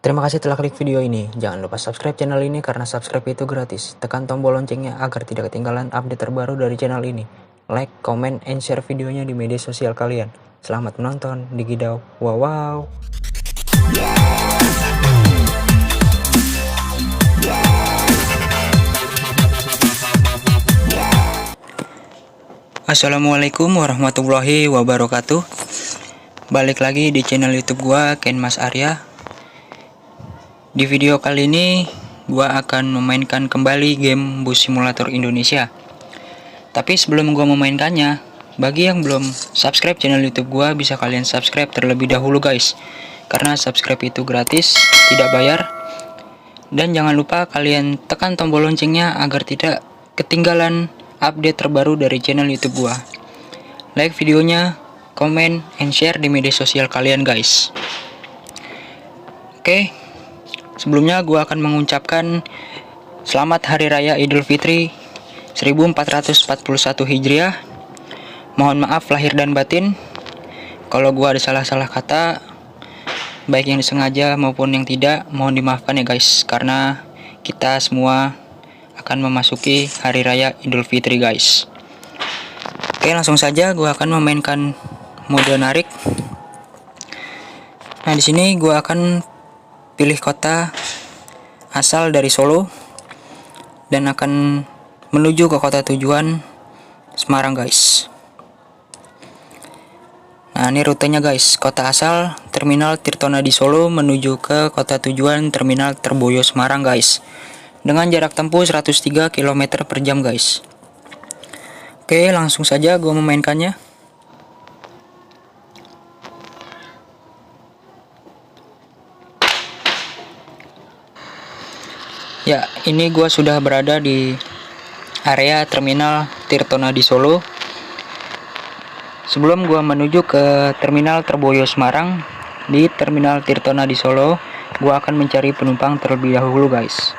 Terima kasih telah klik video ini. Jangan lupa subscribe channel ini karena subscribe itu gratis. Tekan tombol loncengnya agar tidak ketinggalan update terbaru dari channel ini. Like, comment, and share videonya di media sosial kalian. Selamat menonton di Gidau. Wow. Assalamualaikum warahmatullahi wabarakatuh. Balik lagi di channel YouTube gua, Ken Mas Arya. Di video kali ini gua akan memainkan kembali game Bus Simulator Indonesia. Tapi sebelum gua memainkannya, bagi yang belum subscribe channel YouTube gua, bisa kalian subscribe terlebih dahulu guys. Karena subscribe itu gratis, tidak bayar. Dan jangan lupa kalian tekan tombol loncengnya agar tidak ketinggalan update terbaru dari channel YouTube gua. Like videonya, comment, and share di media sosial kalian guys. Oke. Sebelumnya gue akan mengucapkan selamat Hari Raya Idul Fitri 1441 Hijriah. Mohon maaf lahir dan batin kalau gue ada salah-salah kata, baik yang disengaja maupun yang tidak. Mohon dimaafkan ya guys, karena kita semua akan memasuki Hari Raya Idul Fitri guys. Oke, langsung saja gue akan memainkan mode narik. Nah, di sini gue akan pilih kota asal dari Solo dan akan menuju ke kota tujuan Semarang guys. Nah, ini rutenya guys. Kota asal Terminal Tirtonadi Solo menuju ke kota tujuan Terminal Terboyo Semarang guys. Dengan jarak tempuh 103 km per jam guys. Oke, langsung saja gue memainkannya. Ya, ini gua sudah berada di area Terminal Tirtonadi Solo. Sebelum gua menuju ke Terminal Terboyo Semarang, di Terminal Tirtonadi Solo, gua akan mencari penumpang terlebih dahulu, guys.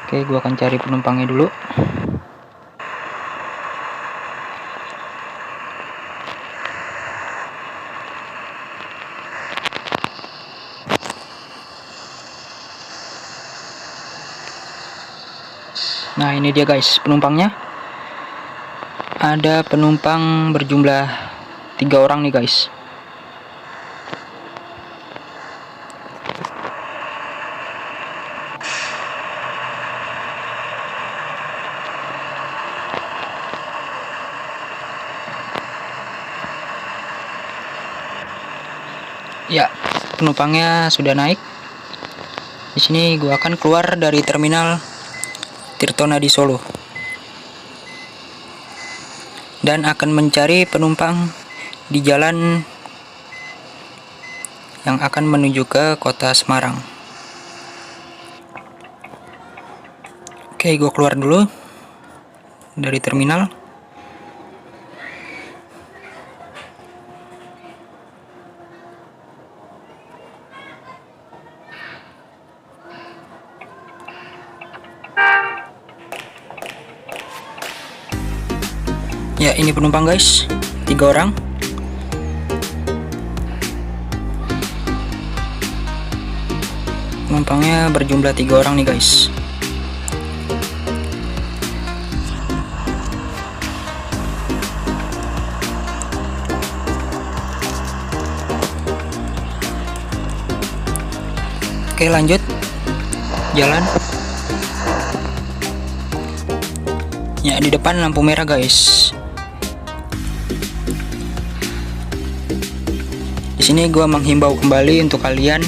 Oke, gua akan cari penumpangnya dulu. Nah, ini dia guys penumpangnya. Ada penumpang berjumlah 3 orang nih guys. Ya, penumpangnya sudah naik. Di sini gua akan keluar dari terminal Tirtonadi Solo dan akan mencari penumpang di jalan yang akan menuju ke kota Semarang. Oke, gue keluar dulu dari terminal. Ya, ini penumpang guys, 3 orang. Penumpangnya berjumlah 3 orang nih guys. Oke, lanjut jalan. Ya, di depan lampu merah guys. Di sini gua menghimbau kembali untuk kalian,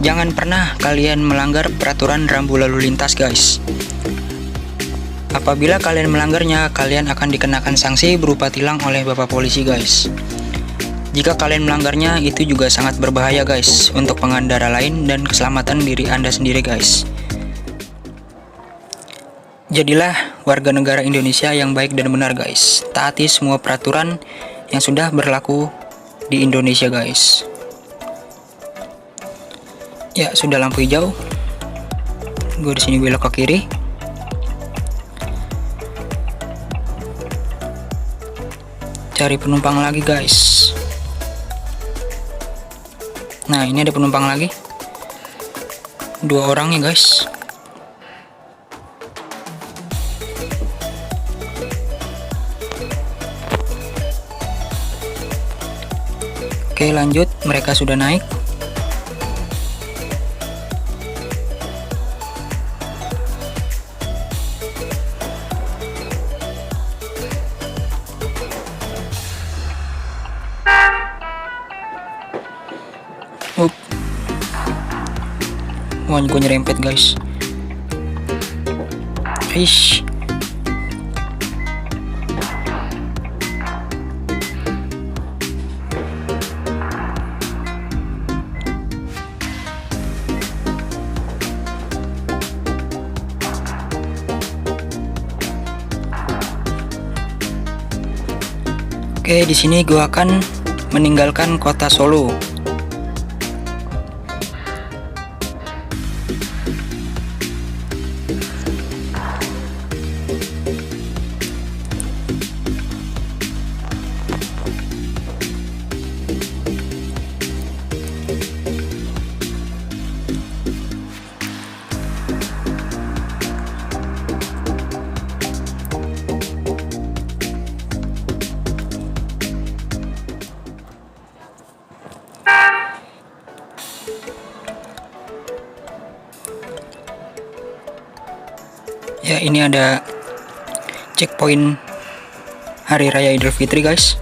jangan pernah kalian melanggar peraturan rambu lalu lintas guys. Apabila kalian melanggarnya, kalian akan dikenakan sanksi berupa tilang oleh Bapak Polisi guys. Jika kalian melanggarnya, itu juga sangat berbahaya guys untuk pengendara lain dan keselamatan diri Anda sendiri guys. Jadilah warga negara Indonesia yang baik dan benar guys. Taati semua peraturan yang sudah berlaku di Indonesia guys. Ya, sudah lampu hijau. Gue di sini belok ke kiri. Cari penumpang lagi guys. Nah, ini ada penumpang lagi. 2 orang ya guys. Oke, lanjut, mereka sudah naik. Wah, gue nyerempet guys. Ish. Oke, di sini gue akan meninggalkan kota Solo. Ya, ini ada checkpoint Hari Raya Idul Fitri guys,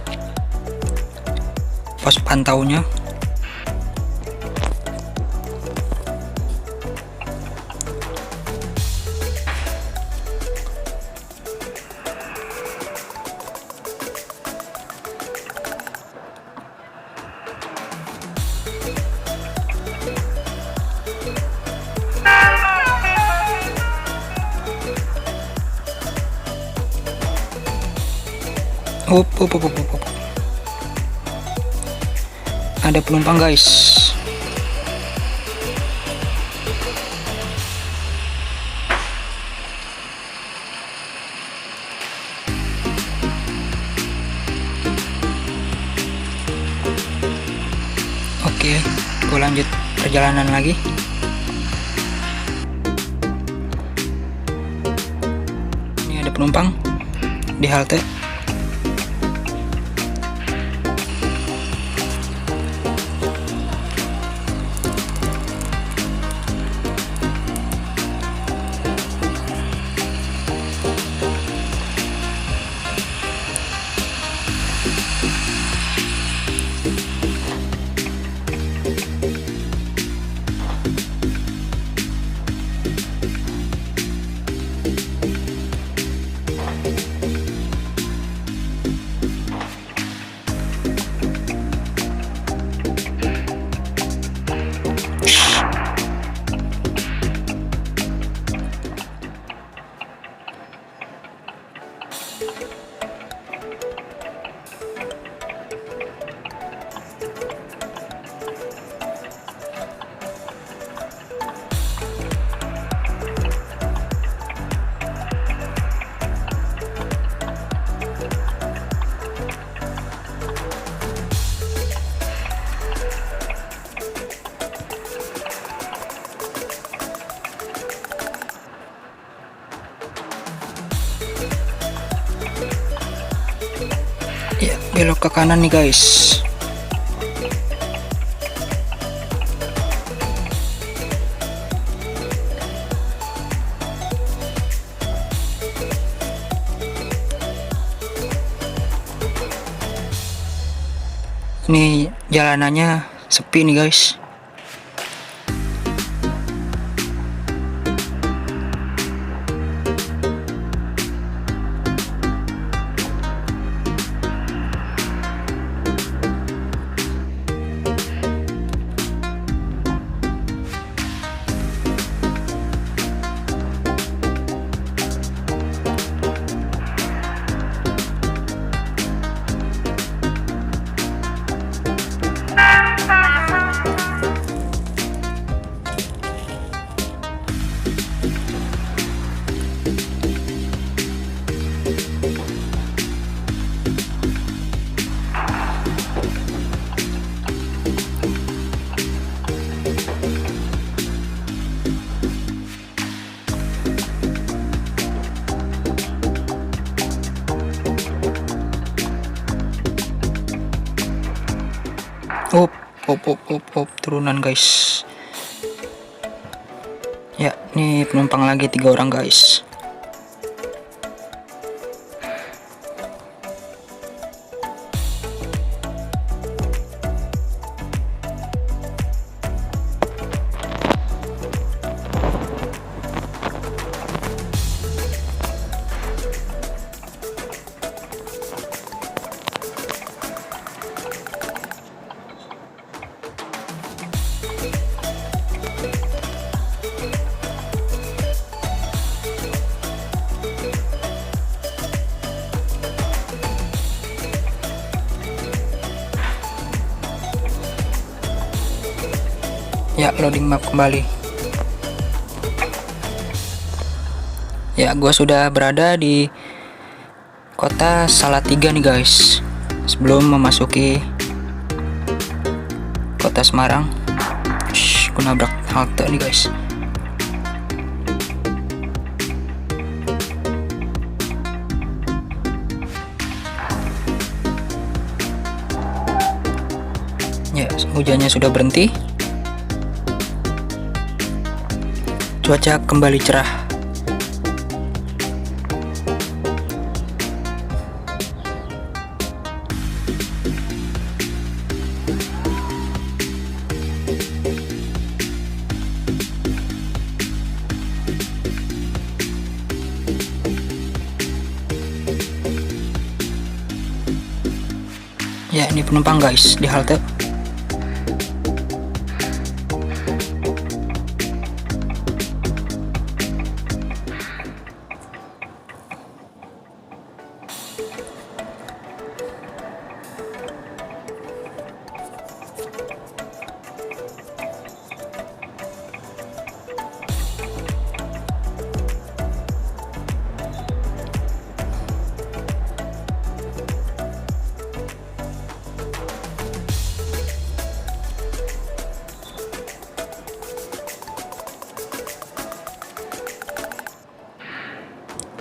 pos pantaunya. Up. Ada penumpang guys. Oke, gue lanjut perjalanan lagi. Ini ada penumpang di halte. Ya, belok ke kanan nih guys. Ini jalanannya sepi nih guys. turunan guys. Ya, ini penumpang lagi 3 orang guys. Ya, loading map kembali. Ya, gua sudah berada di kota Salatiga nih guys. Sebelum memasuki kota Semarang, gua nabrak halte nih guys. Ya, hujannya sudah berhenti. Cuaca kembali cerah. Ya, ini penumpang guys di halte.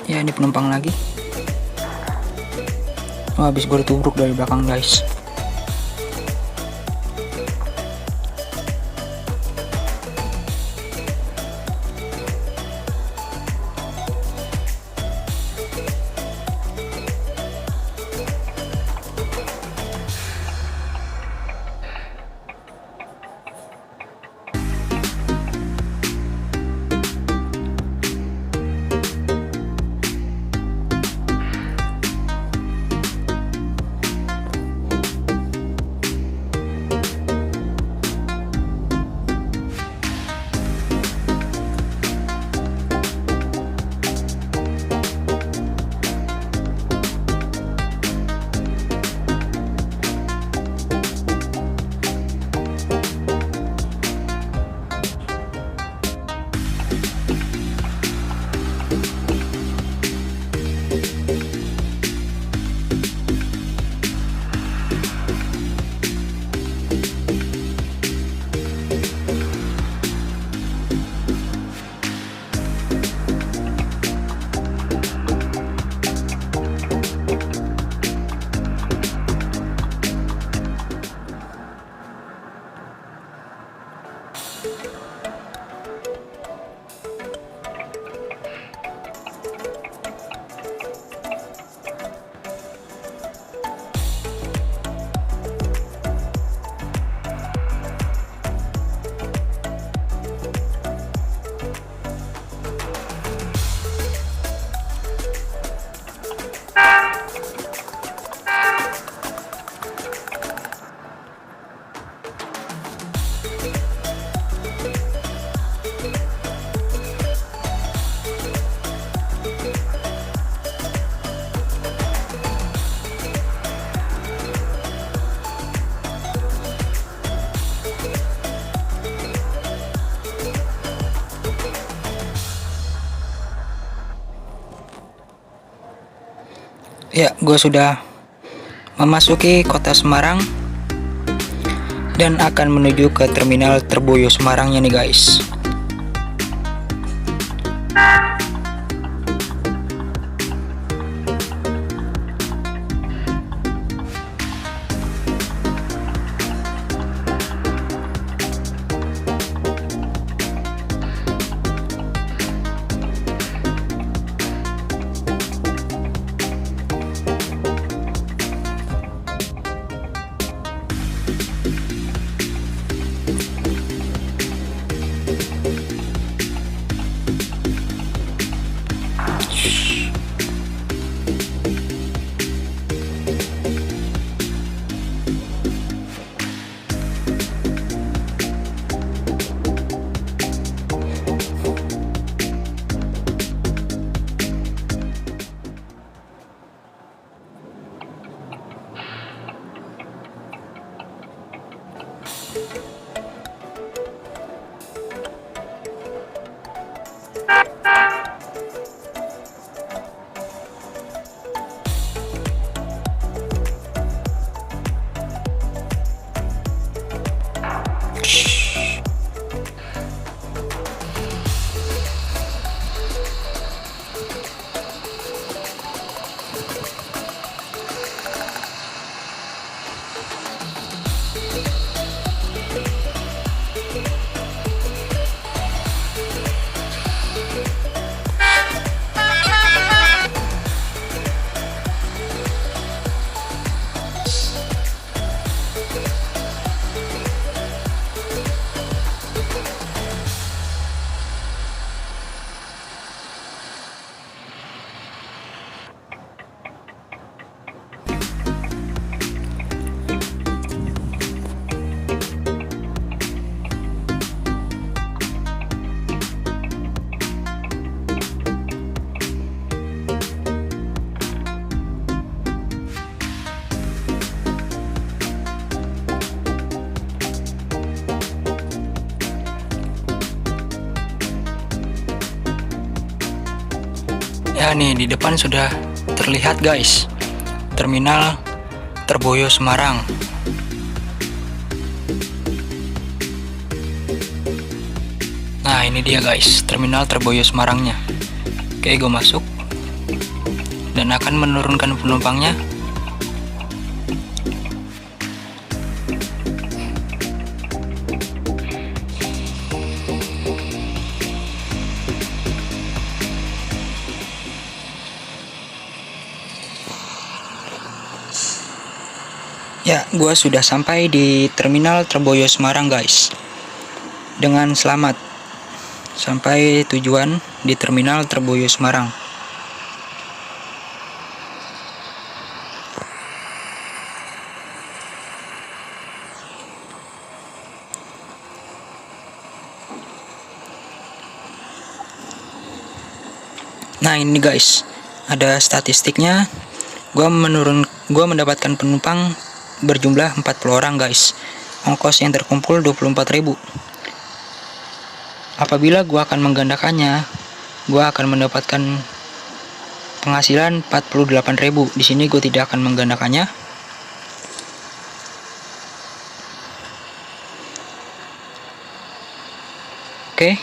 Ya, ini penumpang lagi. Wah, habis gue ditubruk dari belakang guys. Ya, gue sudah memasuki kota Semarang dan akan menuju ke terminal Terboyo Semarangnya nih guys. Ya nih, di depan sudah terlihat guys, Terminal Terboyo Semarang. Nah ini dia guys, Terminal Terboyo Semarangnya. Oke, gue masuk dan akan menurunkan penumpangnya. Ya, gua sudah sampai di Terminal Terboyo Semarang guys. Dengan selamat sampai tujuan di Terminal Terboyo Semarang. Nah ini guys, ada statistiknya. Gua mendapatkan penumpang berjumlah 40 orang guys. Ongkos yang terkumpul 24.000. Apabila gua akan menggandakannya, gua akan mendapatkan penghasilan 48.000. Di sini gue tidak akan menggandakannya. Oke,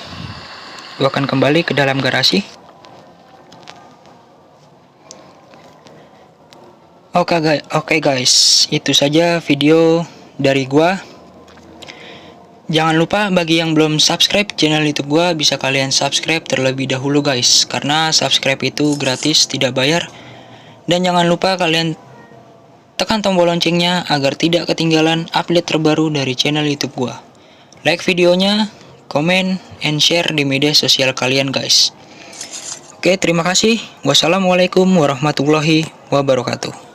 gua akan kembali ke dalam garasi. Oke guys, itu saja video dari gua. Jangan lupa bagi yang belum subscribe channel YouTube gua, bisa kalian subscribe terlebih dahulu guys, karena subscribe itu gratis, tidak bayar. Dan jangan lupa kalian tekan tombol loncengnya agar tidak ketinggalan update terbaru dari channel YouTube gua. Like videonya, komen, and share di media sosial kalian guys. Oke, terima kasih. Wassalamualaikum warahmatullahi wabarakatuh.